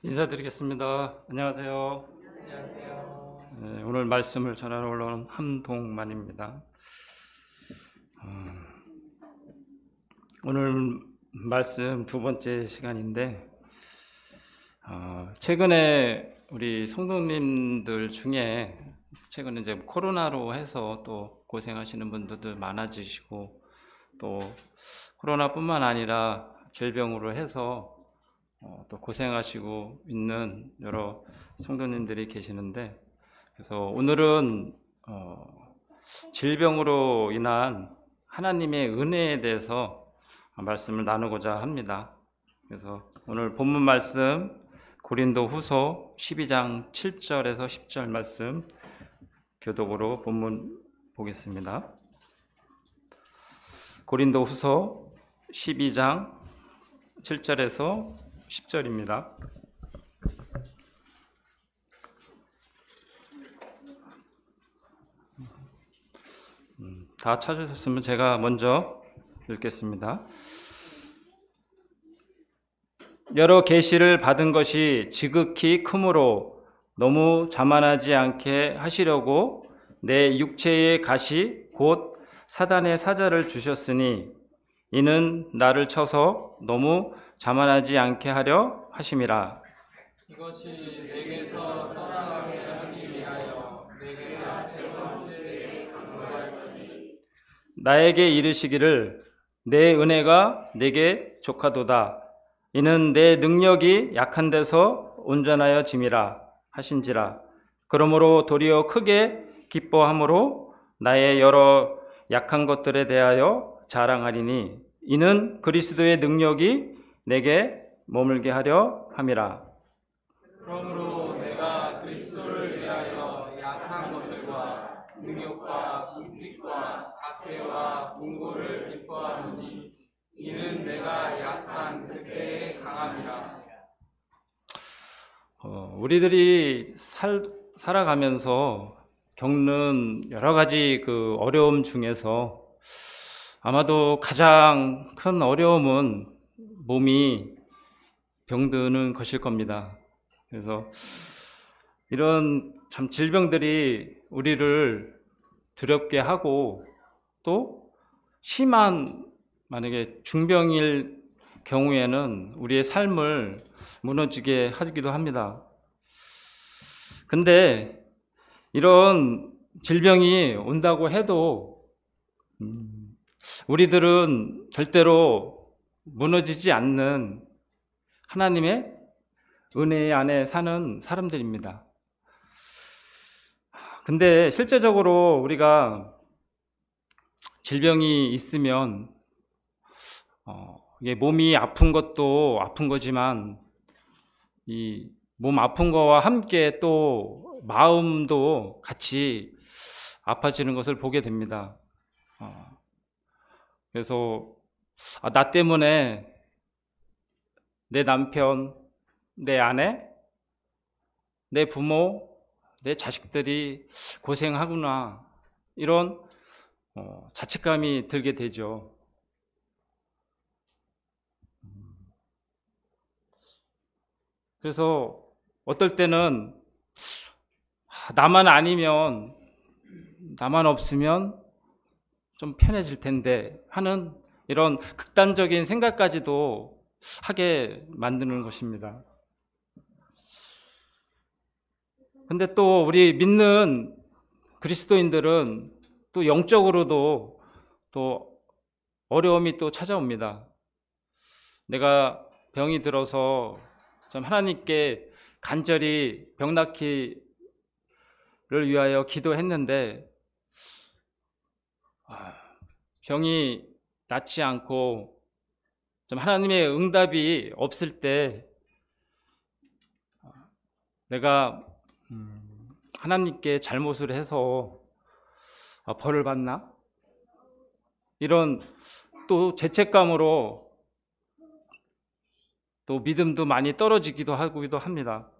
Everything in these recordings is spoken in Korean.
인사드리겠습니다. 안녕하세요. 안녕하세요. 네, 오늘 말씀을 전하러 올라온 함동만입니다. 오늘 말씀 두 번째 시간인데, 최근에 우리 성도님들 중에 최근에 이제 코로나로 해서 또 고생하시는 분들도 많아지시고, 또 코로나뿐만 아니라 질병으로 해서 또 고생하시고 있는 여러 성도님들이 계시는데, 그래서 오늘은 질병으로 인한 하나님의 은혜에 대해서 말씀을 나누고자 합니다. 그래서 오늘 본문 말씀 고린도후서 12장 7절에서 10절 말씀 교독으로 본문 보겠습니다. 고린도후서 12장 7절에서 10절입니다. 다 찾으셨으면 제가 먼저 읽겠습니다. 여러 계시를 받은 것이 지극히 크므로 너무 자만하지 않게 하시려고 내 육체의 가시 곧 사단의 사자를 주셨으니 이는 나를 쳐서 너무 자만하지 않게 하려 하심이라. 이것이 내게서 떠나가게 하기 위하여 내게가 세 번째 강구할 것이 나에게 이르시기를 내 은혜가 내게 족하도다. 이는 내 능력이 약한 데서 온전하여 짐이라 하신지라. 그러므로 도리어 크게 기뻐함으로 나의 여러 약한 것들에 대하여 자랑하리니 이는 그리스도의 능력이 내게 머물게 하려 함이라. 그러므로 내가 그리스도를 위하여 약한 것들과 능욕과 궁핍과 박해와 공고를 기뻐하노니 이는 내가 약한 그때의 강함이라. 우리들이 살아가면서 겪는 여러 가지 그 어려움 중에서 아마도 가장 큰 어려움은 몸이 병드는 것일 겁니다. 그래서 이런 참 질병들이 우리를 두렵게 하고 또 심한 만약에 중병일 경우에는 우리의 삶을 무너지게 하기도 합니다. 근데 이런 질병이 온다고 해도 우리들은 절대로 무너지지 않는 하나님의 은혜 안에 사는 사람들입니다. 근데 실제적으로 우리가 질병이 있으면 이게 몸이 아픈 것도 아픈 거지만 이 몸 아픈 거와 함께 또 마음도 같이 아파지는 것을 보게 됩니다. 그래서 나 때문에 내 남편, 내 아내, 내 부모, 내 자식들이 고생하구나, 이런 자책감이 들게 되죠. 그래서 어떨 때는 나만 아니면, 나만 없으면 좀 편해질 텐데 하는 이런 극단적인 생각까지도 하게 만드는 것입니다. 근데 또 우리 믿는 그리스도인들은 또 영적으로도 또 어려움이 또 찾아옵니다. 내가 병이 들어서 좀 하나님께 간절히 병 낫기를 위하여 기도했는데 병이 낫지 않고 좀 하나님의 응답이 없을 때 내가 하나님께 잘못을 해서 벌을 받나? 이런 또 죄책감으로 또 믿음도 많이 떨어지기도 하기도 합니다.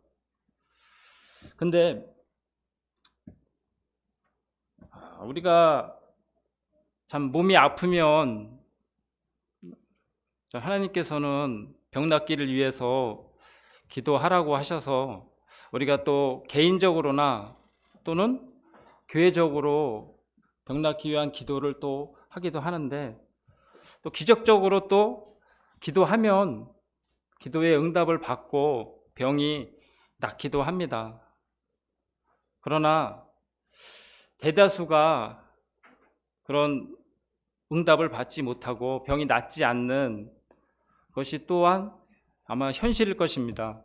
근데 우리가 참 몸이 아프면 하나님께서는 병 낫기를 위해서 기도하라고 하셔서 우리가 또 개인적으로나 또는 교회적으로 병 낫기 위한 기도를 또 하기도 하는데, 또 기적적으로 또 기도하면 기도의 응답을 받고 병이 낫기도 합니다. 그러나 대다수가 그런 응답을 받지 못하고 병이 낫지 않는 것이 또한 아마 현실일 것입니다.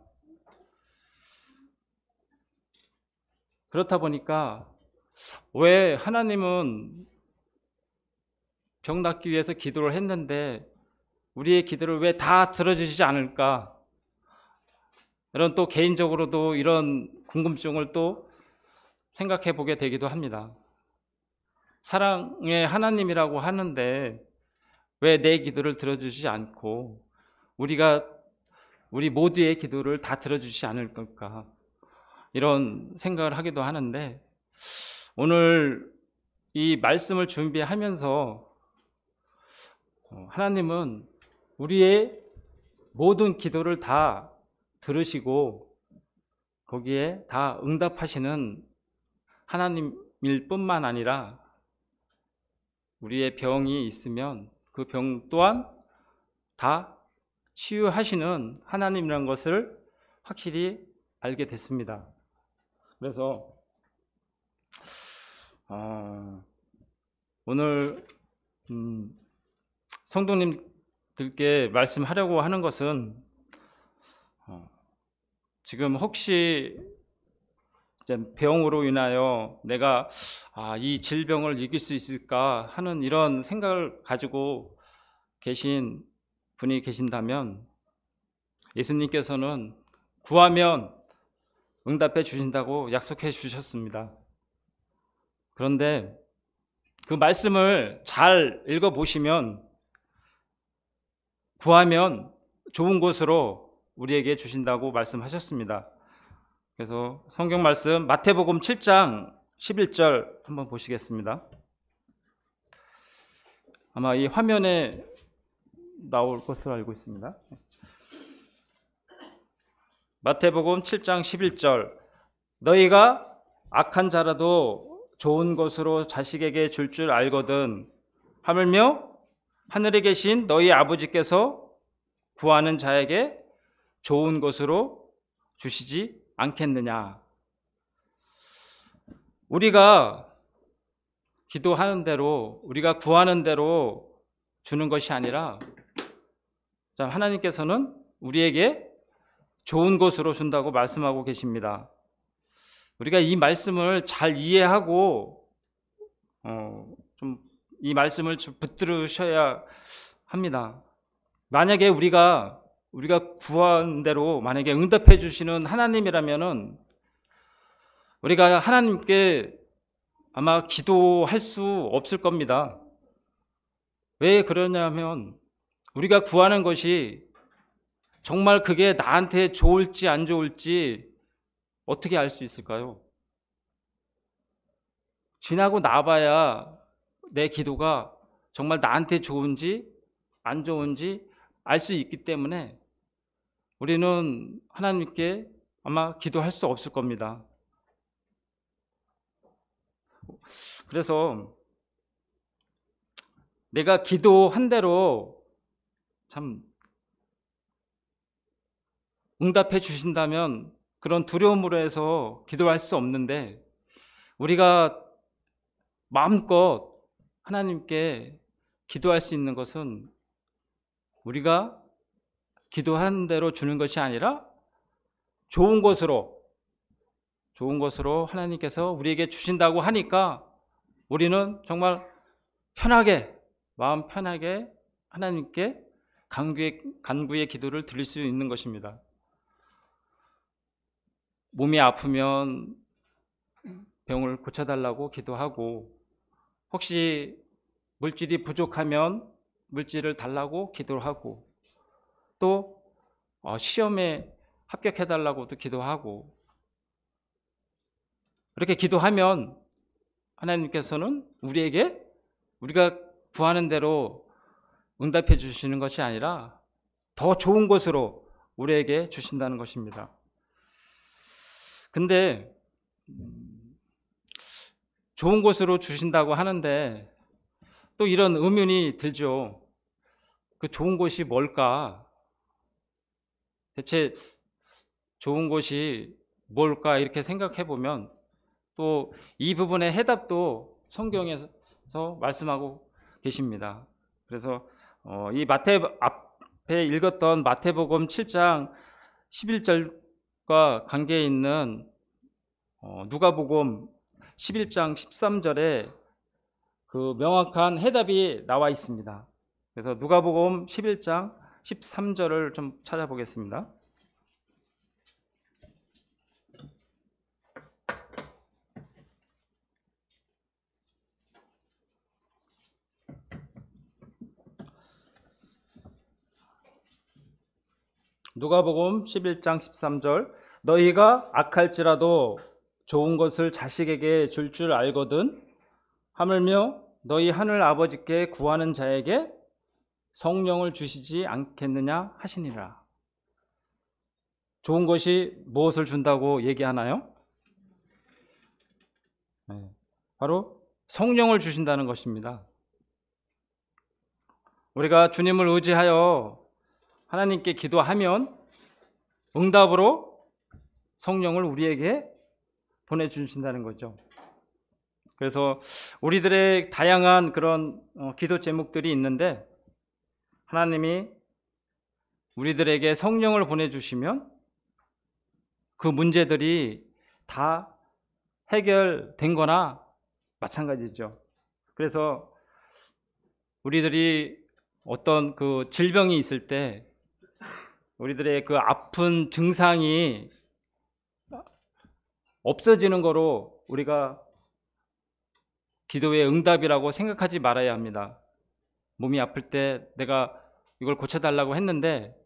그렇다 보니까 왜 하나님은 병 낫기 위해서 기도를 했는데 우리의 기도를 왜 다 들어주시지 않을까? 이런 또 개인적으로도 이런 궁금증을 또 생각해 보게 되기도 합니다. 사랑의 하나님이라고 하는데 왜 내 기도를 들어주지 않고 우리 모두의 기도를 다 들어주지 않을 걸까? 이런 생각을 하기도 하는데, 오늘 이 말씀을 준비하면서 하나님은 우리의 모든 기도를 다 들으시고 거기에 다 응답하시는 하나님일 뿐만 아니라 우리의 병이 있으면 그 병 또한 다 치유하시는 하나님이라는 것을 확실히 알게 됐습니다. 그래서 오늘 성도님들께 말씀하려고 하는 것은, 지금 혹시 병으로 인하여 내가 이 질병을 이길 수 있을까 하는 이런 생각을 가지고 계신 분이 계신다면, 예수님께서는 구하면 응답해 주신다고 약속해 주셨습니다. 그런데 그 말씀을 잘 읽어보시면 구하면 좋은 곳으로 우리에게 주신다고 말씀하셨습니다. 그래서 성경 말씀 마태복음 7장 11절 한번 보시겠습니다. 아마 이 화면에 나올 것으로 알고 있습니다. 마태복음 7장 11절, 너희가 악한 자라도 좋은 것으로 자식에게 줄 알거든 하물며 하늘에 계신 너희 아버지께서 구하는 자에게 좋은 것으로 주시지 않겠느냐. 우리가 기도하는 대로, 우리가 구하는 대로 주는 것이 아니라 하나님께서는 우리에게 좋은 것으로 준다고 말씀하고 계십니다. 우리가 이 말씀을 잘 이해하고 좀 이 말씀을 붙들으셔야 합니다. 만약에 우리가 구한 대로 만약에 응답해 주시는 하나님이라면은 우리가 하나님께 아마 기도할 수 없을 겁니다. 왜 그러냐면 우리가 구하는 것이 정말 그게 나한테 좋을지 안 좋을지 어떻게 알 수 있을까요? 지나고 나봐야 내 기도가 정말 나한테 좋은지 안 좋은지 알 수 있기 때문에 우리는 하나님께 아마 기도할 수 없을 겁니다. 그래서 내가 기도한 대로 참 응답해 주신다면 그런 두려움으로 해서 기도할 수 없는데, 우리가 마음껏 하나님께 기도할 수 있는 것은 우리가 기도하는 대로 주는 것이 아니라 좋은 것으로 하나님께서 우리에게 주신다고 하니까 우리는 정말 편하게, 마음 편하게 하나님께 간구의 기도를 드릴 수 있는 것입니다. 몸이 아프면 병을 고쳐달라고 기도하고, 혹시 물질이 부족하면 물질을 달라고 기도하고, 또 시험에 합격해달라고도 기도하고, 이렇게 기도하면 하나님께서는 우리에게 우리가 구하는 대로 응답해 주시는 것이 아니라 더 좋은 것으로 우리에게 주신다는 것입니다. 근데 좋은 곳으로 주신다고 하는데 또 이런 의문이 들죠. 그 좋은 곳이 뭘까? 대체 좋은 곳이 뭘까? 이렇게 생각해 보면 또 이 부분의 해답도 성경에서 말씀하고 계십니다. 그래서 이 앞에 읽었던 마태복음 7장 11절과 관계 있는 누가복음 11장 13절에 그 명확한 해답이 나와 있습니다. 그래서 누가복음 11장 13절을 좀 찾아보겠습니다. 누가복음 11장 13절 너희가 악할지라도 좋은 것을 자식에게 줄 줄 알거든 하물며 너희 하늘 아버지께 구하는 자에게 성령을 주시지 않겠느냐 하시니라. 좋은 것이 무엇을 준다고 얘기하나요? 바로 성령을 주신다는 것입니다. 우리가 주님을 의지하여 하나님께 기도하면 응답으로 성령을 우리에게 보내주신다는 거죠. 그래서 우리들의 다양한 그런 기도 제목들이 있는데 하나님이 우리들에게 성령을 보내주시면 그 문제들이 다 해결된 거나 마찬가지죠. 그래서 우리들이 어떤 그 질병이 있을 때 우리들의 그 아픈 증상이 없어지는 거로 우리가 기도의 응답이라고 생각하지 말아야 합니다. 몸이 아플 때 내가 이걸 고쳐달라고 했는데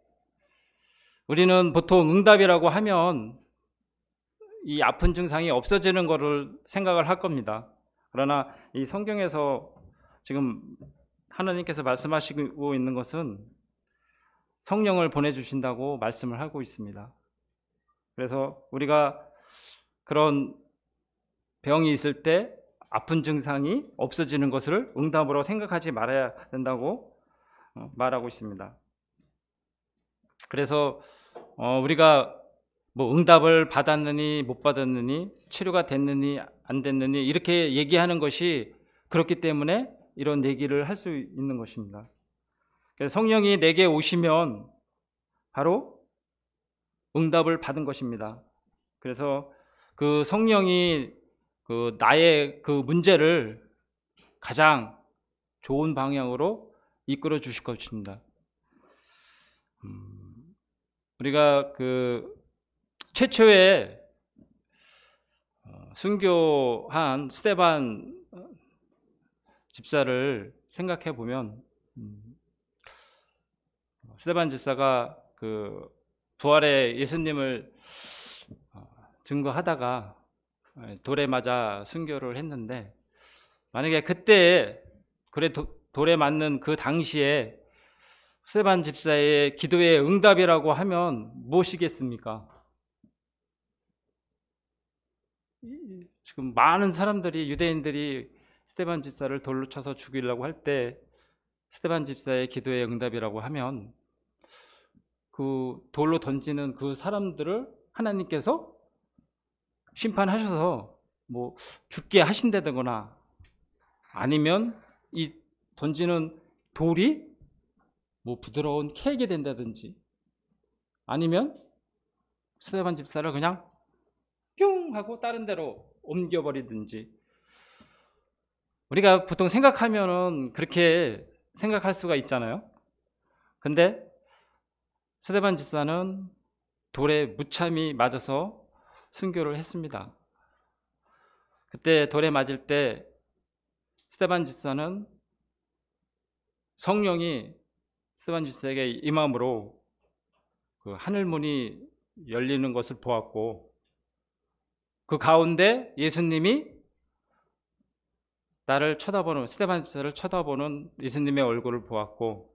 우리는 보통 응답이라고 하면 이 아픈 증상이 없어지는 거를 생각을 할 겁니다. 그러나 이 성경에서 지금 하나님께서 말씀하시고 있는 것은 성령을 보내주신다고 말씀을 하고 있습니다. 그래서 우리가 그런 병이 있을 때 아픈 증상이 없어지는 것을 응답으로 생각하지 말아야 된다고 말하고 있습니다. 그래서 우리가 뭐 응답을 받았느니 못 받았느니 치료가 됐느니 안 됐느니 이렇게 얘기하는 것이 그렇기 때문에 이런 얘기를 할 수 있는 것입니다. 성령이 내게 오시면 바로 응답을 받은 것입니다. 그래서 그 성령이 그 나의 그 문제를 가장 좋은 방향으로 이끌어 주실 것입니다. 우리가 그 최초에 순교한 스데반 집사를 생각해 보면 스데반 집사가 그 부활의 예수님을 증거하다가 돌에 맞아 순교를 했는데 만약에 그때 돌에 맞는 그 당시에 스데반 집사의 기도의 응답이라고 하면 무엇이겠습니까? 지금 많은 사람들이 유대인들이 스데반 집사를 돌로 쳐서 죽이려고 할 때 스데반 집사의 기도의 응답이라고 하면 그 돌로 던지는 그 사람들을 하나님께서 심판하셔서 뭐 죽게 하신다거나 아니면 이 던지는 돌이 뭐 부드러운 케이크 된다든지 아니면 스데반 집사를 그냥 뿅 하고 다른 데로 옮겨버리든지 우리가 보통 생각하면은 그렇게 생각할 수가 있잖아요. 근데 스데반 집사는 돌에 무참히 맞아서 순교를 했습니다. 그때 돌에 맞을 때 스데반 집사는 성령이 스데반 집사에게 임함으로 그 하늘 문이 열리는 것을 보았고 그 가운데 예수님이 나를 쳐다보는 스데반 집사를 쳐다보는 예수님의 얼굴을 보았고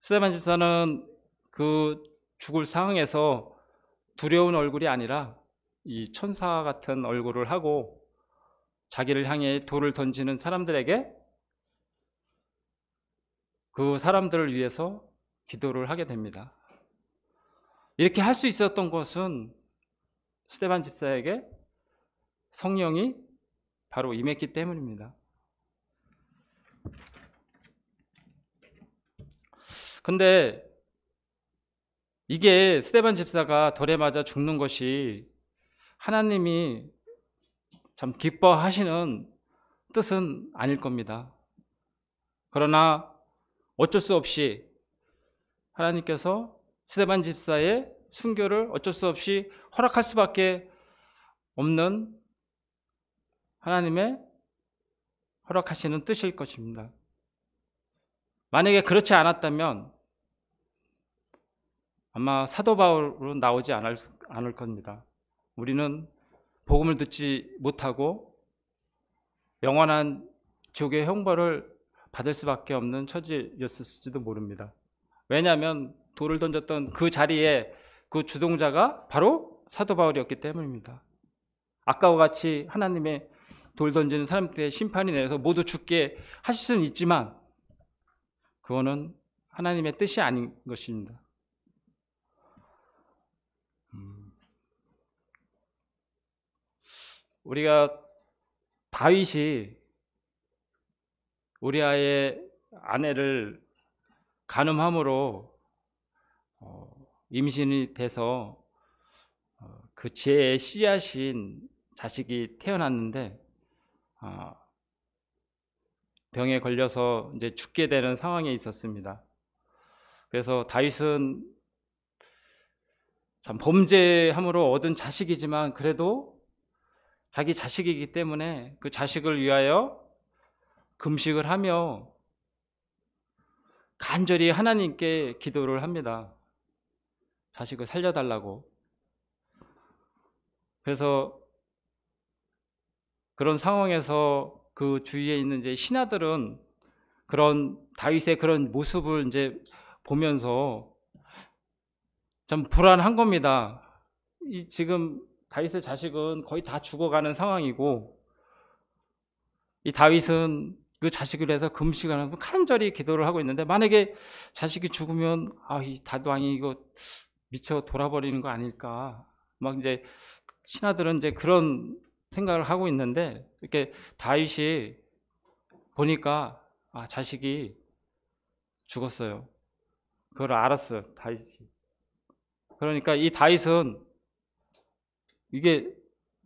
스데반 집사는 그 죽을 상황에서 두려운 얼굴이 아니라 이 천사 같은 얼굴을 하고 자기를 향해 돌을 던지는 사람들에게 그 사람들을 위해서 기도를 하게 됩니다. 이렇게 할 수 있었던 것은 스데반 집사에게 성령이 바로 임했기 때문입니다. 근데 이게 스데반 집사가 돌에 맞아 죽는 것이 하나님이 참 기뻐하시는 뜻은 아닐 겁니다. 그러나 어쩔 수 없이 하나님께서 스데반 집사의 순교를 어쩔 수 없이 허락할 수밖에 없는 하나님의 허락하시는 뜻일 것입니다. 만약에 그렇지 않았다면 아마 사도 바울은 나오지 않을 겁니다. 우리는 복음을 듣지 못하고 영원한 지옥의 형벌을 받을 수밖에 없는 처지였을지도 모릅니다. 왜냐하면 돌을 던졌던 그 자리에 그 주동자가 바로 사도 바울이었기 때문입니다. 아까와 같이 하나님의 돌 던지는 사람들의 심판이 내려서 모두 죽게 하실 수는 있지만 그거는 하나님의 뜻이 아닌 것입니다. 우리가 다윗이 우리아의 아내를 간음함으로 임신이 돼서 그 죄의 씨앗인 자식이 태어났는데 병에 걸려서 이제 죽게 되는 상황에 있었습니다. 그래서 다윗은 참 범죄함으로 얻은 자식이지만 그래도 자기 자식이기 때문에 그 자식을 위하여 금식을 하며 간절히 하나님께 기도를 합니다. 자식을 살려달라고. 그래서 그런 상황에서 그 주위에 있는 이제 신하들은 그런 다윗의 그런 모습을 이제 보면서 좀 불안한 겁니다. 지금 다윗의 자식은 거의 다 죽어가는 상황이고 이 다윗은 그 자식을 위해서 금식을 하고 간절히 기도를 하고 있는데 만약에 자식이 죽으면 이 다윗왕이 이거 미쳐 돌아버리는 거 아닐까 막 이제 신하들은 이제 그런 생각을 하고 있는데 이렇게 다윗이 보니까 자식이 죽었어요. 그걸 알았어요, 다윗이. 그러니까 이 다윗은 이게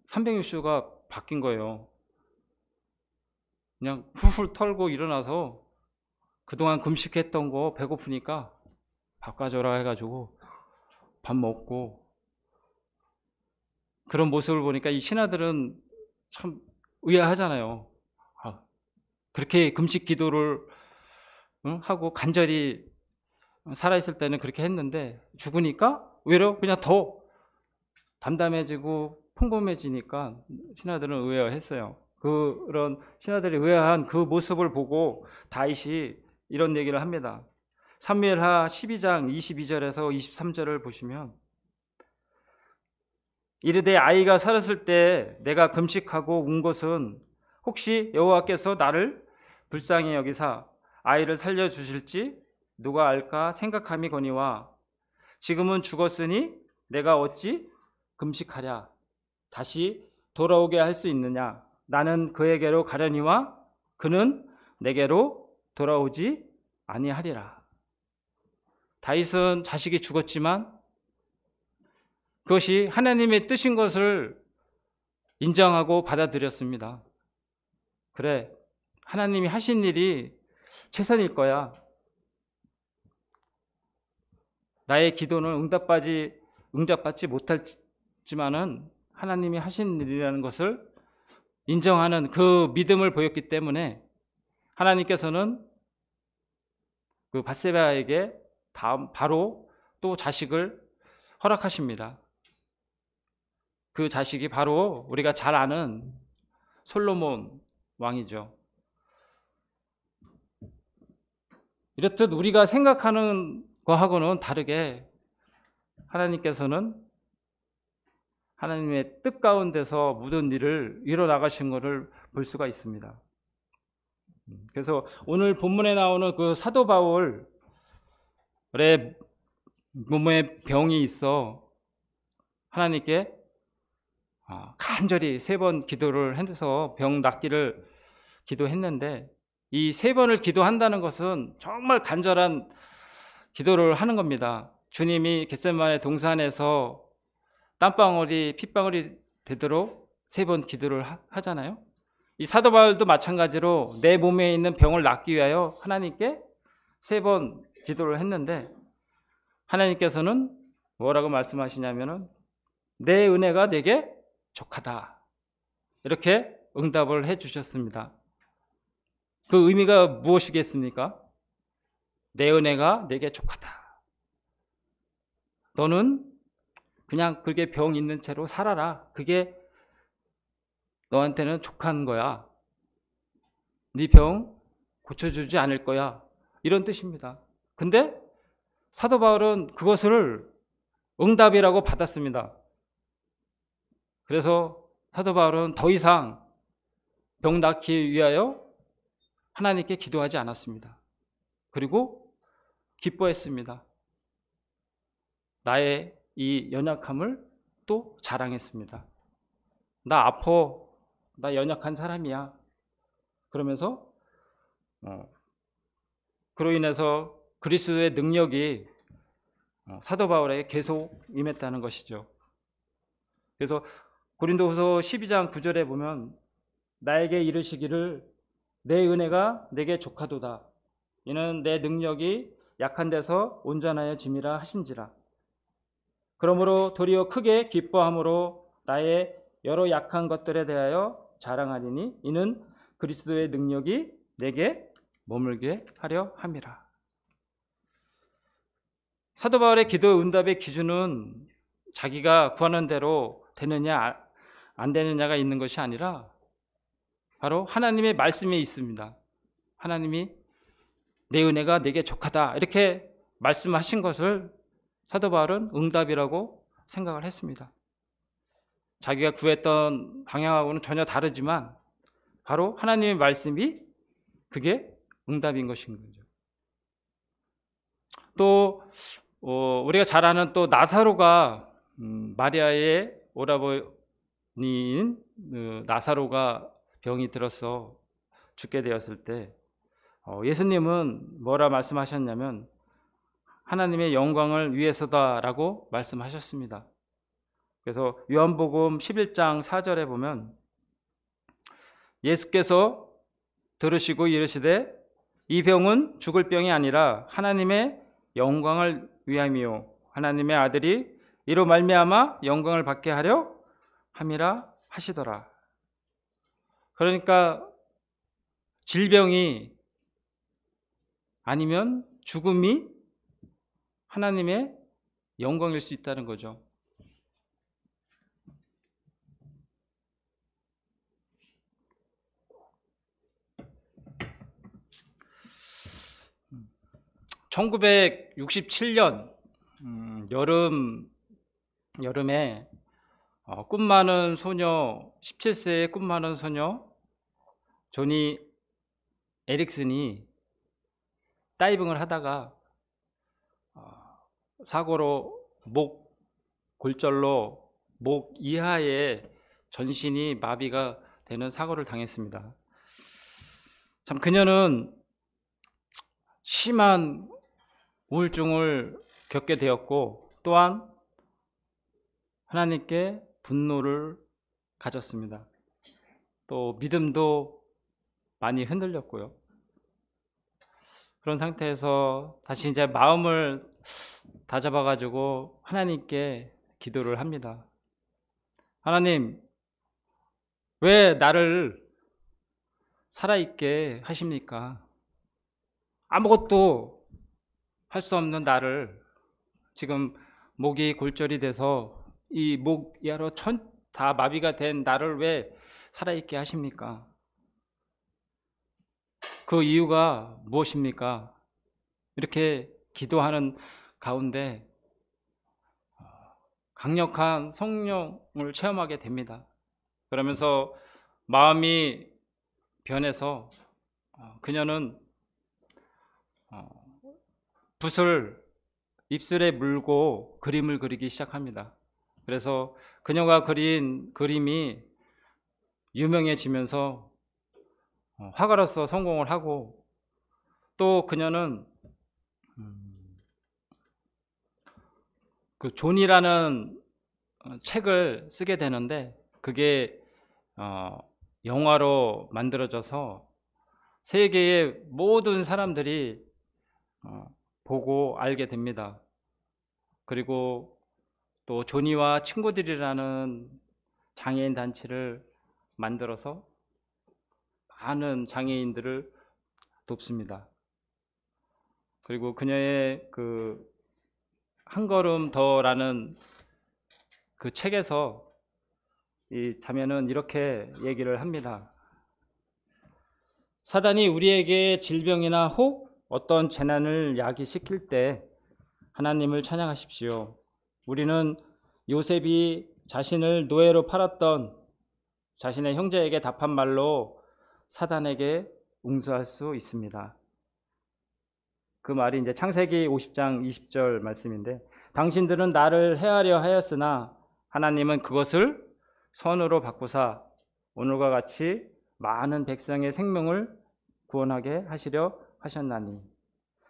360도가 바뀐 거예요. 그냥 훌훌 털고 일어나서 그동안 금식했던 거 배고프니까 밥 가져라 해가지고 밥 먹고 그런 모습을 보니까 이 신하들은 참 의아하잖아요. 그렇게 금식 기도를 하고 간절히 살아있을 때는 그렇게 했는데 죽으니까 외로 그냥 더 담담해지고 평범해지니까 신하들은 의아했어요. 그런 신하들이 의아한 그 모습을 보고 다윗이 이런 얘기를 합니다. 사무엘하 12장 22절에서 23절을 보시면 이르되 아이가 살았을 때 내가 금식하고 운 것은 혹시 여호와께서 나를 불쌍히 여기사 아이를 살려주실지 누가 알까 생각함이거니와 지금은 죽었으니 내가 어찌 금식하랴 다시 돌아오게 할 수 있느냐 나는 그에게로 가려니와 그는 내게로 돌아오지 아니하리라. 다윗은 자식이 죽었지만 그것이 하나님의 뜻인 것을 인정하고 받아들였습니다. 그래, 하나님이 하신 일이 최선일 거야. 나의 기도는 응답받지 못했지만은 하나님이 하신 일이라는 것을 인정하는 그 믿음을 보였기 때문에 하나님께서는 그 밧세바에게 바로 또 자식을 허락하십니다. 그 자식이 바로 우리가 잘 아는 솔로몬 왕이죠. 이렇듯 우리가 생각하는 거하고는 다르게 하나님께서는 하나님의 뜻 가운데서 모든 일을 이뤄 나가신 것을 볼 수가 있습니다. 그래서 오늘 본문에 나오는 그 사도 바울의 몸에 병이 있어 하나님께 간절히 3번 기도를 해서 병 낫기를 기도했는데, 이 3번을 기도한다는 것은 정말 간절한 기도를 하는 겁니다. 주님이 겟세마네 동산에서 땀방울이 핏방울이 되도록 3번 기도를 하잖아요. 이 사도 바울도 마찬가지로 내 몸에 있는 병을 낫기 위하여 하나님께 3번 기도를 했는데, 하나님께서는 뭐라고 말씀하시냐면은 내 은혜가 내게 족하다, 이렇게 응답을 해 주셨습니다. 그 의미가 무엇이겠습니까? 내 은혜가 내게 족하다. 너는 그냥 그게 병 있는 채로 살아라. 그게 너한테는 족한 거야. 네 병 고쳐주지 않을 거야. 이런 뜻입니다. 근데 사도 바울은 그것을 응답이라고 받았습니다. 그래서 사도 바울은 더 이상 병 낫기 위하여 하나님께 기도하지 않았습니다. 그리고 기뻐했습니다. 나의 이 연약함을 또 자랑했습니다. 나 아파, 나 연약한 사람이야. 그러면서 그로 인해서 그리스도의 능력이 사도 바울에게 계속 임했다는 것이죠. 그래서 고린도후서 12장 9절에 보면 나에게 이르시기를 내 은혜가 내게 족하도다. 이는 내 능력이 약한 데서 온전하여 짐이라 하신지라. 그러므로 도리어 크게 기뻐함으로 나의 여러 약한 것들에 대하여 자랑하리니 이는 그리스도의 능력이 내게 머물게 하려 함이라. 사도 바울의 기도 응답의 기준은 자기가 구하는 대로 되느냐 안 되느냐가 있는 것이 아니라 바로 하나님의 말씀에 있습니다. 하나님이 내 은혜가 내게 족하다, 이렇게 말씀하신 것을 사도 바울은 응답이라고 생각을 했습니다. 자기가 구했던 방향하고는 전혀 다르지만 바로 하나님의 말씀이 그게 응답인 것인 거죠. 또 우리가 잘 아는 또 나사로가 마리아의 오라버니인 나사로가 병이 들어서 죽게 되었을 때 예수님은 뭐라 말씀하셨냐면 하나님의 영광을 위해서다라고 말씀하셨습니다. 그래서 요한복음 11장 4절에 보면 예수께서 들으시고 이르시되 이 병은 죽을 병이 아니라 하나님의 영광을 위함이요 하나님의 아들이 이로 말미암아 영광을 받게 하려 함이라 하시더라. 그러니까 질병이 아니면 죽음이 하나님의 영광일 수 있다는 거죠. (1967년) 여름에 꿈 많은 소녀, 17세의 꿈 많은 소녀 조니 에릭슨이 다이빙을 하다가 사고로 목 골절로 목 이하에 전신이 마비가 되는 사고를 당했습니다. 참 그녀는 심한 우울증을 겪게 되었고 또한 하나님께 분노를 가졌습니다. 또 믿음도 많이 흔들렸고요. 그런 상태에서 다시 이제 마음을 다잡아 가지고 하나님께 기도를 합니다. 하나님, 왜 나를 살아있게 하십니까? 아무것도 할 수 없는 나를, 지금 목이 골절이 돼서 이 목 이하로 다 마비가 된 나를 왜 살아있게 하십니까? 그 이유가 무엇입니까? 이렇게 기도하는 가운데 강력한 성령을 체험하게 됩니다. 그러면서 마음이 변해서 그녀는 붓을 입술에 물고 그림을 그리기 시작합니다. 그래서 그녀가 그린 그림이 유명해지면서 화가로서 성공을 하고, 또 그녀는 그 존이라는 책을 쓰게 되는데, 그게 영화로 만들어져서 세계의 모든 사람들이 보고 알게 됩니다. 그리고 또 조니와 친구들이라는 장애인 단체를 만들어서 많은 장애인들을 돕습니다. 그리고 그녀의 그 한 걸음 더라는 그 책에서 이 자매는 이렇게 얘기를 합니다. 사단이 우리에게 질병이나 혹 어떤 재난을 야기시킬 때 하나님을 찬양하십시오. 우리는 요셉이 자신을 노예로 팔았던 자신의 형제에게 답한 말로 사단에게 응수할 수 있습니다. 그 말이 이제 창세기 50장 20절 말씀인데, 당신들은 나를 해하려 하였으나 하나님은 그것을 선으로 바꾸사 오늘과 같이 많은 백성의 생명을 구원하게 하시려 하셨나니,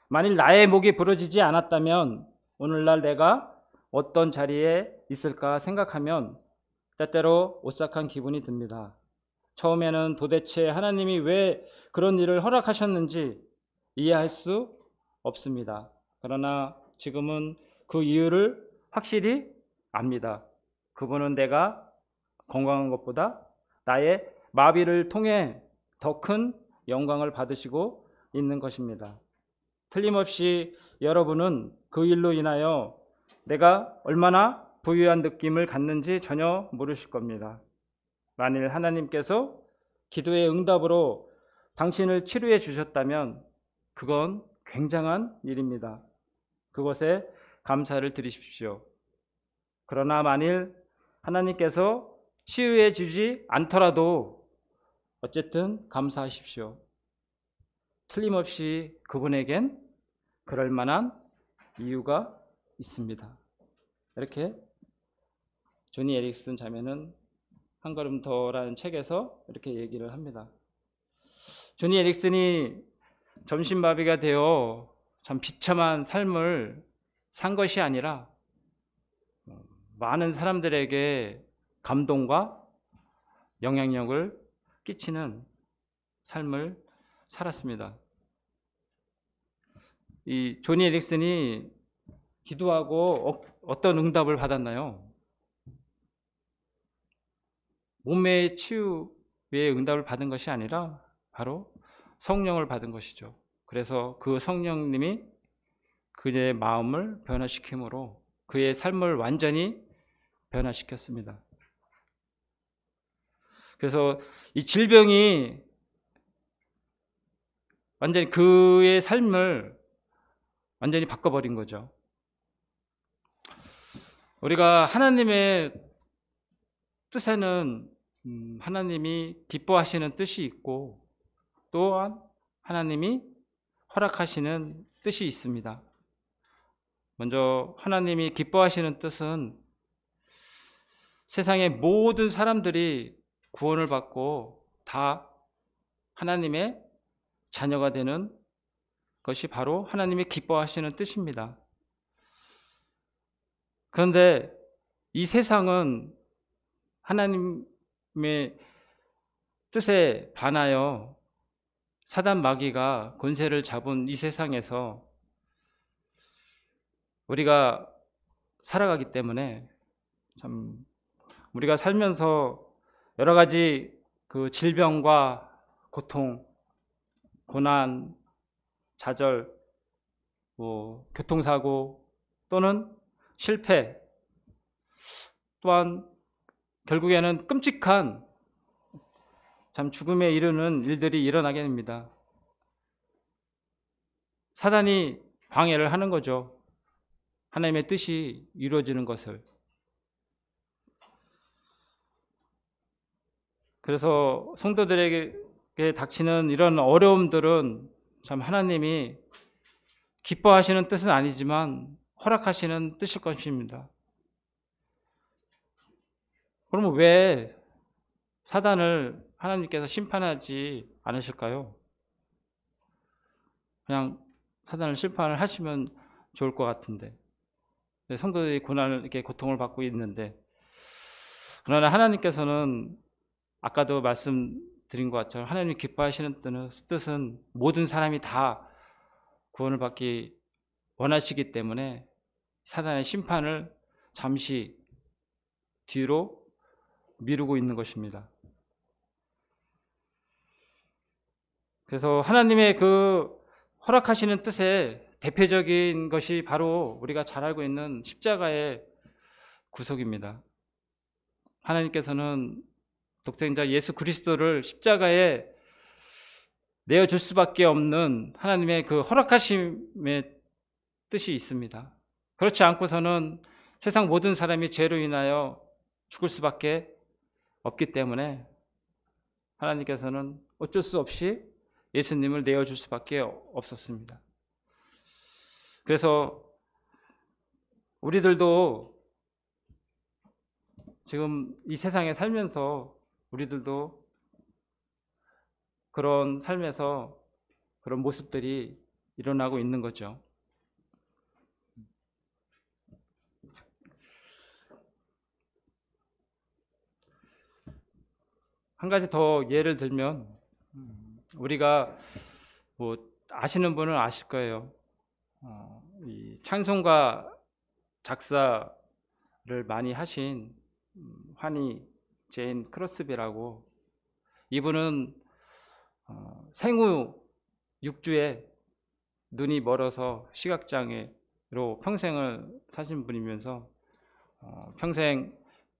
만일 나의 목이 부러지지 않았다면 오늘날 내가 어떤 자리에 있을까 생각하면 때때로 오싹한 기분이 듭니다. 처음에는 도대체 하나님이 왜 그런 일을 허락하셨는지 이해할 수 없습니다. 그러나 지금은 그 이유를 확실히 압니다. 그분은 내가 건강한 것보다 나의 마비를 통해 더 큰 영광을 받으시고 있는 것입니다. 틀림없이 여러분은 그 일로 인하여 내가 얼마나 부유한 느낌을 갖는지 전혀 모르실 겁니다. 만일 하나님께서 기도의 응답으로 당신을 치료해 주셨다면 그건 굉장한 일입니다. 그것에 감사를 드리십시오. 그러나 만일 하나님께서 치유해 주지 않더라도 어쨌든 감사하십시오. 틀림없이 그분에겐 그럴 만한 이유가 있습니다. 이렇게 조니 에릭슨 자매는 한 걸음 더라는 책에서 이렇게 얘기를 합니다. 조니 에릭슨이 점심마비가 되어 참 비참한 삶을 산 것이 아니라 많은 사람들에게 감동과 영향력을 끼치는 삶을 살았습니다. 이 조니 에릭슨이 기도하고 어떤 응답을 받았나요? 몸의 치유의 응답을 받은 것이 아니라 바로 성령을 받은 것이죠. 그래서 그 성령님이 그의 마음을 변화시킴으로 그의 삶을 완전히 변화시켰습니다. 그래서 이 질병이 완전히 그의 삶을 완전히 바꿔버린 거죠. 우리가 하나님의 뜻에는 하나님이 기뻐하시는 뜻이 있고, 또한 하나님이 허락하시는 뜻이 있습니다. 먼저 하나님이 기뻐하시는 뜻은 세상의 모든 사람들이 구원을 받고 다 하나님의 자녀가 되는 것이 바로 하나님이 기뻐하시는 뜻입니다. 그런데 이 세상은 하나님의 뜻에 반하여 사단 마귀가 권세를 잡은 이 세상에서 우리가 살아가기 때문에 참 우리가 살면서 여러 가지 그 질병과 고통, 고난, 좌절, 교통사고 또는 실패, 또한 결국에는 끔찍한 참 죽음에 이르는 일들이 일어나게 됩니다. 사단이 방해를 하는 거죠. 하나님의 뜻이 이루어지는 것을. 그래서 성도들에게 닥치는 이런 어려움들은 참 하나님이 기뻐하시는 뜻은 아니지만 허락하시는 뜻일 것입니다. 그러면 왜 사단을 하나님께서 심판하지 않으실까요? 그냥 사단을 심판을 하시면 좋을 것 같은데, 성도들이 고난을, 이렇게 고통을 받고 있는데, 그러나 하나님께서는 아까도 말씀드린 것 같죠. 하나님이 기뻐하시는 뜻은 모든 사람이 다 구원을 받기 원하시기 때문에 사단의 심판을 잠시 뒤로 미루고 있는 것입니다. 그래서 하나님의 그 허락하시는 뜻의 대표적인 것이 바로 우리가 잘 알고 있는 십자가의 구속입니다. 하나님께서는 독생자 예수 그리스도를 십자가에 내어줄 수밖에 없는 하나님의 그 허락하심의 뜻이 있습니다. 그렇지 않고서는 세상 모든 사람이 죄로 인하여 죽을 수밖에 없기 때문에 하나님께서는 어쩔 수 없이 예수님을 내어줄 수밖에 없었습니다. 그래서 우리들도 지금 이 세상에 살면서 우리들도 그런 삶에서 그런 모습들이 일어나고 있는 거죠. 한 가지 더 예를 들면, 우리가 뭐 아시는 분은 아실 거예요. 이 찬송가 작사를 많이 하신 환희 제인 크로스비라고, 이분은 생후 6주에 눈이 멀어서 시각장애로 평생을 사신 분이면서 평생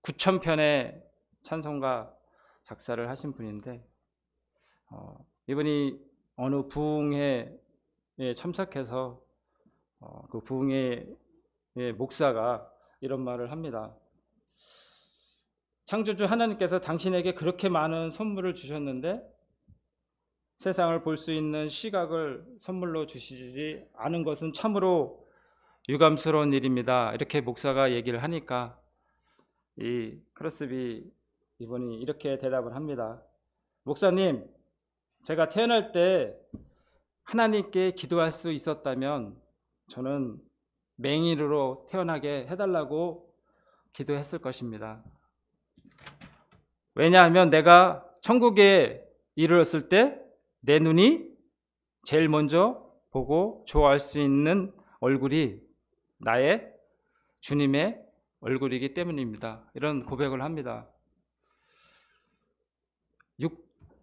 9,000편의 찬송가 작사를 하신 분인데, 이분이 어느 부흥회에 참석해서 그 부흥회의 목사가 이런 말을 합니다. 창조주 하나님께서 당신에게 그렇게 많은 선물을 주셨는데 세상을 볼 수 있는 시각을 선물로 주시지 않은 것은 참으로 유감스러운 일입니다. 이렇게 목사가 얘기를 하니까 이 크로스비 이분이 이렇게 대답을 합니다. 목사님, 제가 태어날 때 하나님께 기도할 수 있었다면 저는 맹인으로 태어나게 해달라고 기도했을 것입니다. 왜냐하면 내가 천국에 이르렀을 때 내 눈이 제일 먼저 보고 좋아할 수 있는 얼굴이 나의 주님의 얼굴이기 때문입니다. 이런 고백을 합니다.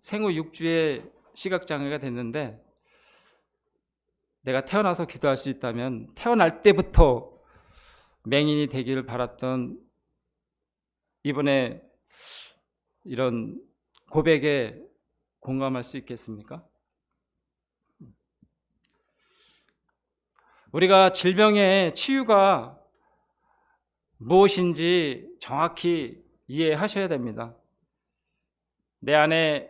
생후 6주에 시각장애가 됐는데 내가 태어나서 기도할 수 있다면 태어날 때부터 맹인이 되기를 바랐던 이번에 이런 고백에 공감할 수 있겠습니까? 우리가 질병의 치유가 무엇인지 정확히 이해하셔야 됩니다. 내 안에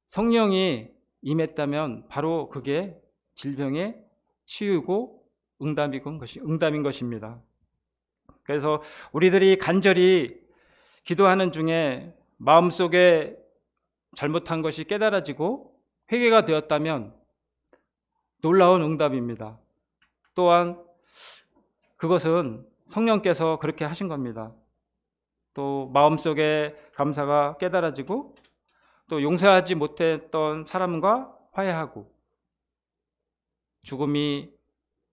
성령이 임했다면 바로 그게 질병의 치유고 응답인 것입니다. 그래서 우리들이 간절히 기도하는 중에 마음속에 잘못한 것이 깨달아지고 회개가 되었다면 놀라운 응답입니다. 또한 그것은 성령께서 그렇게 하신 겁니다. 또 마음속에 감사가 깨달아지고 또 용서하지 못했던 사람과 화해하고 죽음이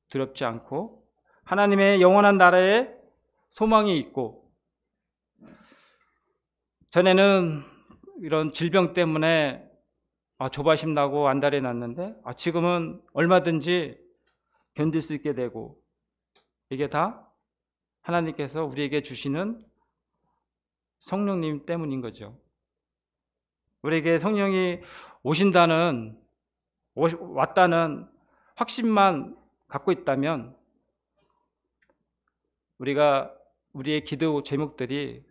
두렵지 않고 하나님의 영원한 나라에 소망이 있고, 전에는 이런 질병 때문에 조바심 나고 안달이 났는데 지금은 얼마든지 견딜 수 있게 되고, 이게 다 하나님께서 우리에게 주시는 성령님 때문인 거죠. 우리에게 성령이 왔다는 확신만 갖고 있다면 우리의 기도 제목들이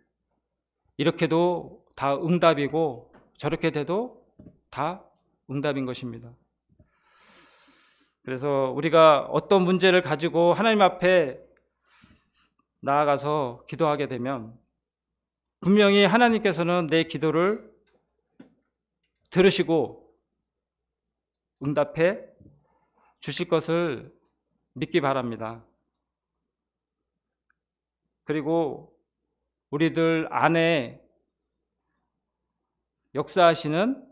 이렇게도 다 응답이고 저렇게 돼도 다 응답인 것입니다. 그래서 우리가 어떤 문제를 가지고 하나님 앞에 나아가서 기도하게 되면 분명히 하나님께서는 내 기도를 들으시고 응답해 주실 것을 믿기 바랍니다. 그리고 우리들 안에 역사하시는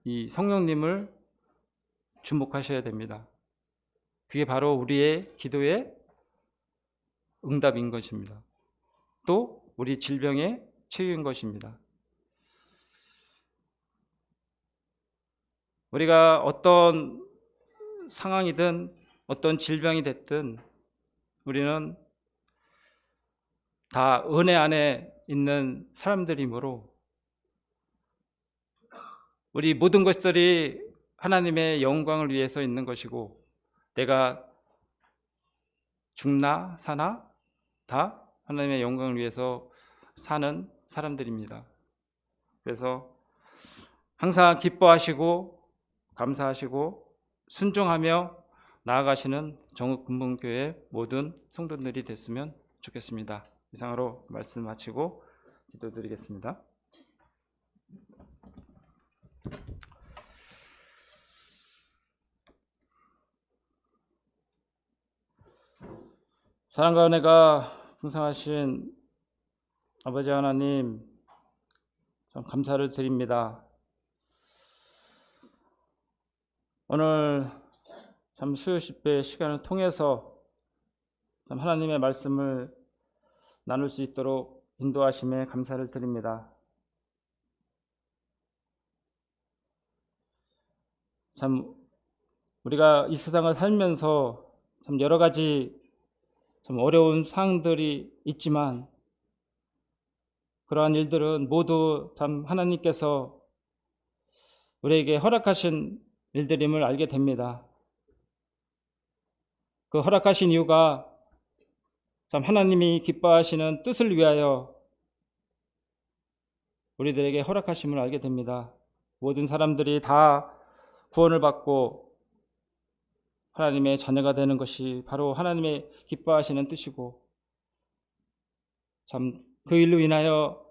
이 성령님을 주목하셔야 됩니다. 그게 바로 우리의 기도의 응답인 것입니다. 또 우리 질병의 치유인 것입니다. 우리가 어떤 상황이든 어떤 질병이 됐든 우리는 다 은혜 안에 있는 사람들이므로 우리 모든 것들이 하나님의 영광을 위해서 있는 것이고 내가 죽나 사나 다 하나님의 영광을 위해서 사는 사람들입니다. 그래서 항상 기뻐하시고 감사하시고 순종하며 나아가시는 정읍근본교회 모든 성도들이 됐으면 좋겠습니다. 이상으로 말씀 마치고 기도드리겠습니다. 사랑과 은혜가 풍성하신 아버지 하나님, 참 감사를 드립니다. 오늘 참 수요십배 시간을 통해서 참 하나님의 말씀을 나눌 수 있도록 인도하심에 감사를 드립니다. 참 우리가 이 세상을 살면서 참 여러 가지 참 어려운 상황들이 있지만 그러한 일들은 모두 참 하나님께서 우리에게 허락하신 일들임을 알게 됩니다. 그 허락하신 이유가 참 하나님이 기뻐하시는 뜻을 위하여 우리들에게 허락하심을 알게 됩니다. 모든 사람들이 다 구원을 받고 하나님의 자녀가 되는 것이 바로 하나님의 기뻐하시는 뜻이고 참 그 일로 인하여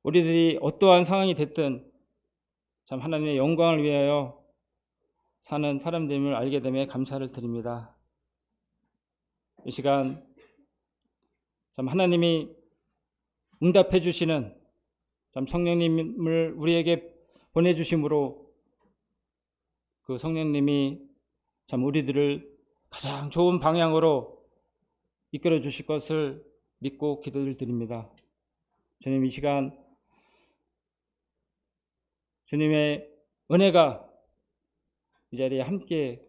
우리들이 어떠한 상황이 됐든 참 하나님의 영광을 위하여 사는 사람들임을 알게 됨에 감사를 드립니다. 이 시간 참 하나님이 응답해 주시는 참 성령님을 우리에게 보내주심으로 그 성령님이 참 우리들을 가장 좋은 방향으로 이끌어 주실 것을 믿고 기도를 드립니다. 주님, 이 시간 주님의 은혜가 이 자리에 함께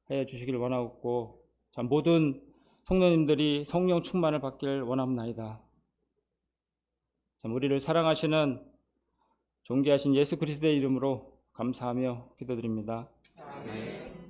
하여 주시길 원하옵고 참 모든 성도님들이 성령 충만을 받기를 원합나이다. 참 우리를 사랑하시는 존귀하신 예수 그리스도의 이름으로 감사하며 기도드립니다. 아멘.